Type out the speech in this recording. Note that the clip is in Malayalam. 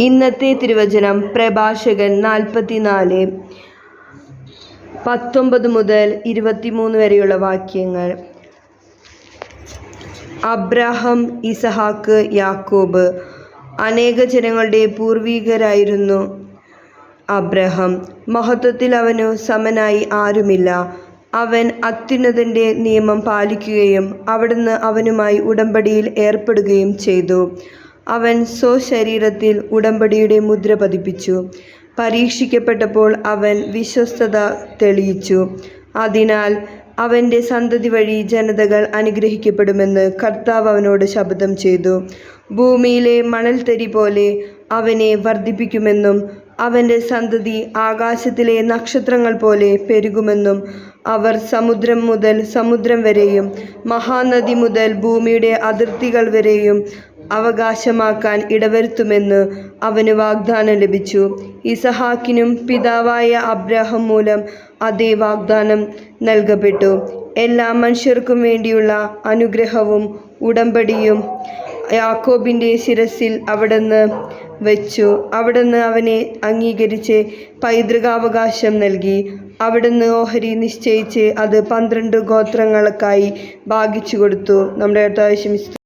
ഇന്നത്തെ തിരുവചനം പ്രഭാഷകൻ 44:19 മുതൽ 23 വരെയുള്ള വാക്യങ്ങൾ. അബ്രാഹം, ഇസഹാക്ക്, യാക്കോബ് അനേക ജനങ്ങളുടെ പൂർവികരായിരുന്നു. അബ്രാഹം മഹത്വത്തിൽ അവനു സമനായി ആരുമില്ല. അവൻ അത്യുന്നതന്റെ നിയമം പാലിക്കുകയും അവിടുന്ന് അവനുമായി ഉടമ്പടിയിൽ ഏർപ്പെടുകയും ചെയ്തു. അവൻ സ്വശരീരത്തിൽ ഉടമ്പടിയുടെ മുദ്ര പതിപ്പിച്ചു. പരീക്ഷിക്കപ്പെട്ടപ്പോൾ അവൻ വിശ്വസ്തത തെളിയിച്ചു. അതിനാൽ അവൻ്റെ സന്തതി വഴി ജനതകൾ അനുഗ്രഹിക്കപ്പെടുമെന്ന് കർത്താവ് അവനോട് ശപഥം ചെയ്തു. ഭൂമിയിലെ മണൽത്തരി പോലെ അവനെ വർദ്ധിപ്പിക്കുമെന്നും അവൻ്റെ സന്തതി ആകാശത്തിലെ നക്ഷത്രങ്ങൾ പോലെ പെരുകുമെന്നും അവർ സമുദ്രം മുതൽ സമുദ്രം വരെയും മഹാനദി മുതൽ ഭൂമിയുടെ അതിർത്തികൾ വരെയും അവകാശമാക്കാൻ ഇടവരുത്തുമെന്ന് അവന് വാഗ്ദാനം ലഭിച്ചു. ഇസഹാക്കിനും പിതാവായ അബ്രാഹാം മൂലം അതേ വാഗ്ദാനം നൽകപ്പെട്ടു. എല്ലാ മനുഷ്യർക്കും വേണ്ടിയുള്ള അനുഗ്രഹവും ഉടമ്പടിയും യാക്കോബിൻ്റെ ശിരസിൽ അവിടുന്ന് വെച്ചു. അവിടുന്ന് അവനെ അംഗീകരിച്ച് പൈതൃകാവകാശം നൽകി. അവിടുന്ന് ഓഹരി നിശ്ചയിച്ച് അത് 12 ഗോത്രങ്ങൾക്കായി ഭാഗിച്ചു കൊടുത്തു. നമ്മുടെ കർത്താവ്